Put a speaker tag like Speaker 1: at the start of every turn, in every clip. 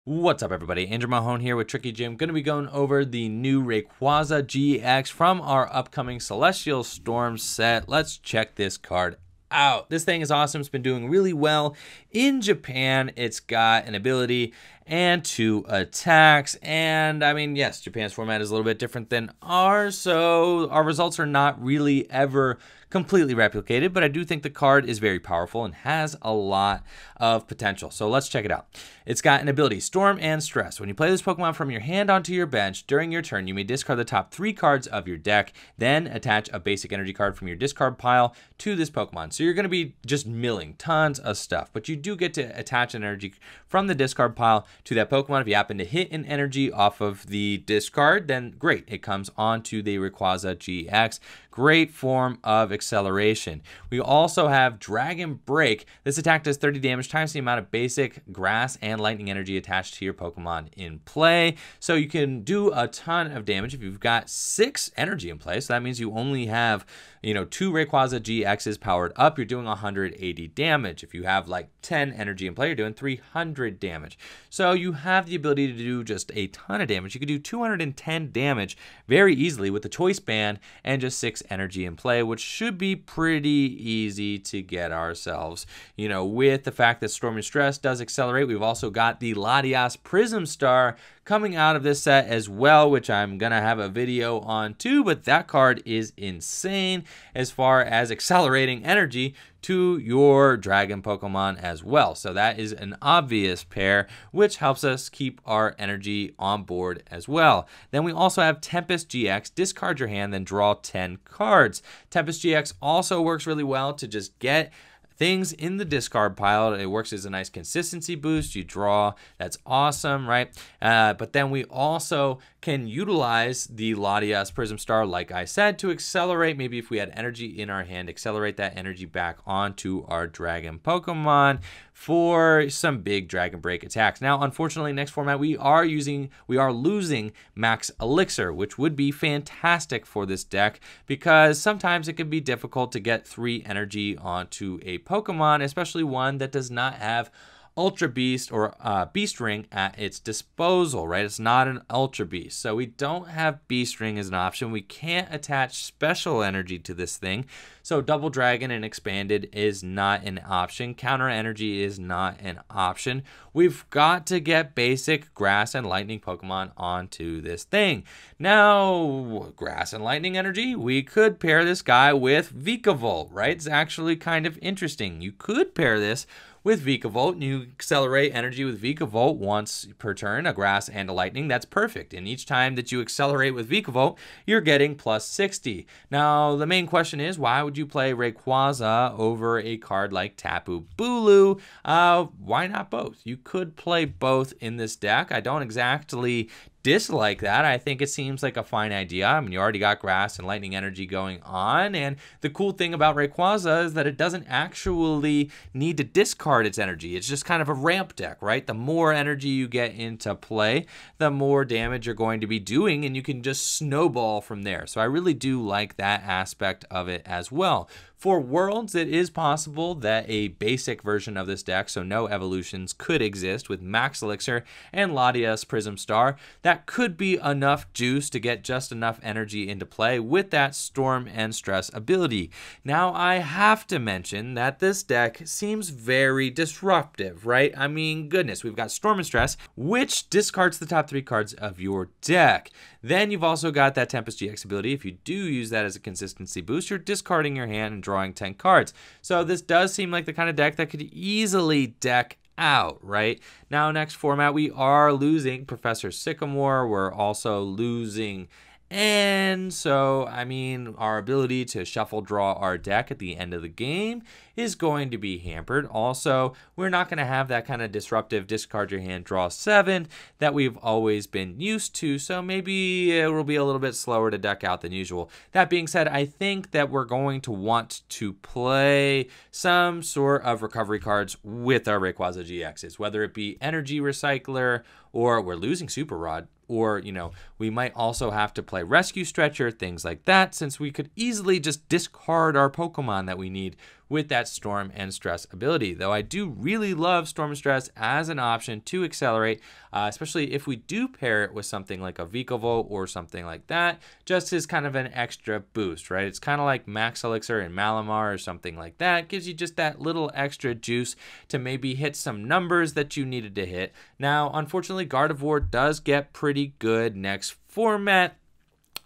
Speaker 1: What's up, everybody? Andrew Mahone here with Tricky Jim. Going to be going over the new Rayquaza GX from our upcoming Celestial Storm set. Let's check this card out. This thing is awesome. It's been doing really well in Japan. It's got an ability and 2 attacks. And I mean, yes, Japan's format is a little bit different than ours, so our results are not really ever completely replicated, but I do think the card is very powerful and has a lot of potential. So let's check it out. It's got an ability, Storm and Stress. When you play this Pokemon from your hand onto your bench during your turn, you may discard the top 3 cards of your deck, then attach a basic energy card from your discard pile to this Pokemon. So you're going to be just milling tons of stuff, but you do get to attach an energy from the discard pile to that Pokemon. If you happen to hit an energy off of the discard, then great, it comes onto the Rayquaza GX. Great form of acceleration. We also have Dragon Break. This attack does 30 damage times the amount of basic grass and lightning energy attached to your Pokemon in play. So you can do a ton of damage if you've got 6 energy in play. So that means you only have, 2 Rayquaza GXs powered up. You're doing 180 damage. If you have like 10 energy in play, you're doing 300 damage. So you have the ability to do just a ton of damage. You can do 210 damage very easily with the Choice Band and just 6 energy in play, which should be pretty easy to get ourselves. With the fact that Storm and Stress does accelerate, we've also got the Latias Prism Star coming out of this set as well, which I'm gonna have a video on too, but that card is insane as far as accelerating energy to your dragon Pokemon as well. So that is an obvious pair, which helps us keep our energy on board as well. Then we also have Tempest GX. Discard your hand, then draw 10 cards. Tempest GX also works really well to just get things in the discard pile. It works as a nice consistency boost. You draw, that's awesome, right? But then we also can utilize the Latias Prism Star, like I said, to accelerate. Maybe if we had energy in our hand, accelerate that energy back onto our dragon Pokemon for some big Dragon Break attacks. Now, unfortunately, next format, we are losing Max Elixir, which would be fantastic for this deck because sometimes it can be difficult to get 3 energy onto a Pokemon, especially one that does not have Ultra Beast or Beast Ring at its disposal, right? It's not an Ultra Beast. So we don't have Beast Ring as an option. We can't attach special energy to this thing. So Double Dragon and Expanded is not an option. Counter Energy is not an option. We've got to get basic Grass and Lightning Pokemon onto this thing. Now, Grass and Lightning Energy, we could pair this guy with Vikavolt, right? It's actually kind of interesting. You could pair this with Vikavolt, and you accelerate energy with Vikavolt once per turn, a Grass and a Lightning. That's perfect. And each time that you accelerate with Vikavolt, you're getting plus 60. Now, the main question is, why would you play Rayquaza over a card like Tapu Bulu? Why not both? You could play both in this deck. I don't exactly dislike that. I think it seems like a fine idea. I mean, you already got Grass and Lightning Energy going on, and the cool thing about Rayquaza is that it doesn't actually need to discard its energy. It's just kind of a ramp deck, right? The more energy you get into play, the more damage you're going to be doing, and you can just snowball from there. So I really do like that aspect of it as well. For Worlds, it is possible that a basic version of this deck, so no evolutions, could exist with Max Elixir and Latias Prism Star. That could be enough juice to get just enough energy into play with that Storm and Stress ability. Now, I have to mention that this deck seems very disruptive, right? I mean, goodness, we've got Storm and Stress, which discards the top 3 cards of your deck. Then you've also got that Tempest GX ability. If you do use that as a consistency boost, you're discarding your hand and drawing 10 cards. So this does seem like the kind of deck that could easily deck out, right? Now, next format, we are losing Professor Sycamore. We're also losing, and so, I mean, our ability to shuffle draw our deck at the end of the game is going to be hampered. Also, we're not going to have that kind of disruptive discard your hand, draw 7 that we've always been used to. So maybe it will be a little bit slower to deck out than usual. That being said, I think that we're going to want to play some sort of recovery cards with our Rayquaza GXs, whether it be Energy Recycler or we're losing Super Rod. Or, we might also have to play Rescue Stretcher, things like that, since we could easily just discard our Pokemon that we need with that Storm and Stress ability. Though I do really love Storm and Stress as an option to accelerate, especially if we do pair it with something like a Vikavolt or something like that, just as kind of an extra boost, right? It's kind of like Max Elixir and Malamar or something like that. It gives you just that little extra juice to maybe hit some numbers that you needed to hit. Now, unfortunately, Gardevoir does get pretty good next format,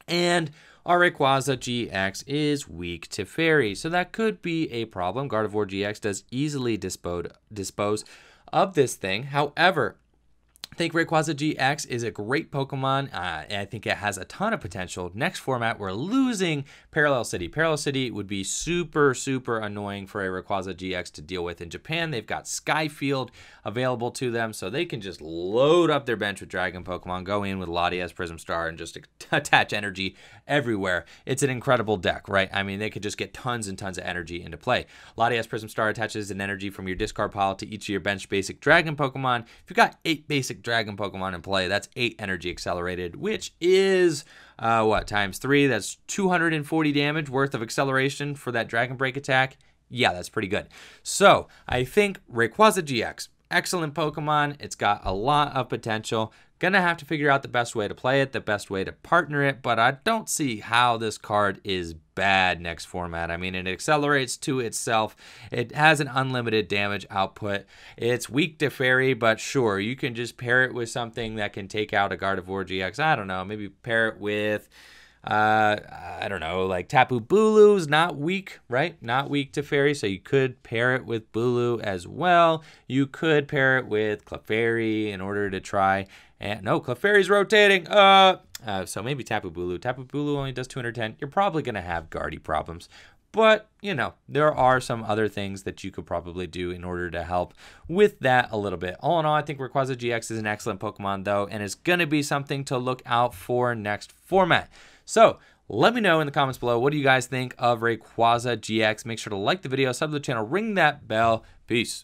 Speaker 1: and our Rayquaza GX is weak to Fairy, so that could be a problem. Gardevoir GX does easily dispose of this thing. However, I think Rayquaza GX is a great Pokemon, and I think it has a ton of potential. Next format, we're losing Parallel City. Parallel City would be super, super annoying for a Rayquaza GX to deal with. In Japan, they've got Skyfield available to them, so they can just load up their bench with Dragon Pokemon, go in with Latias, Prism Star, and just attach energy everywhere. It's an incredible deck, right? I mean, they could just get tons and tons of energy into play. Latias Prism Star attaches an energy from your discard pile to each of your bench basic Dragon Pokemon. If you've got 8 basic Dragon Pokemon in play, that's 8 energy accelerated, which is what, times 3? That's 240 damage worth of acceleration for that Dragon Break attack. Yeah, that's pretty good. So I think Rayquaza GX, excellent Pokemon. It's got a lot of potential. Gonna have to figure out the best way to play it, the best way to partner it, but I don't see how this card is bad next format. I mean, it accelerates to itself. It has an unlimited damage output. It's weak to Fairy, but sure, you can just pair it with something that can take out a Gardevoir GX. I don't know, maybe pair it with I don't know, like Tapu Bulu's not weak, right? Not weak to Fairy, so you could pair it with Bulu as well. You could pair it with Clefairy in order to try, and no, Clefairy's rotating. So maybe Tapu Bulu. Tapu Bulu only does 210. You're probably going to have Guardy problems. But, you know, there are some other things that you could probably do in order to help with that a little bit. All in all, I think Rayquaza GX is an excellent Pokemon, though, and it's going to be something to look out for next format. So, let me know in the comments below, what do you guys think of Rayquaza GX? Make sure to like the video, sub to the channel, ring that bell. Peace.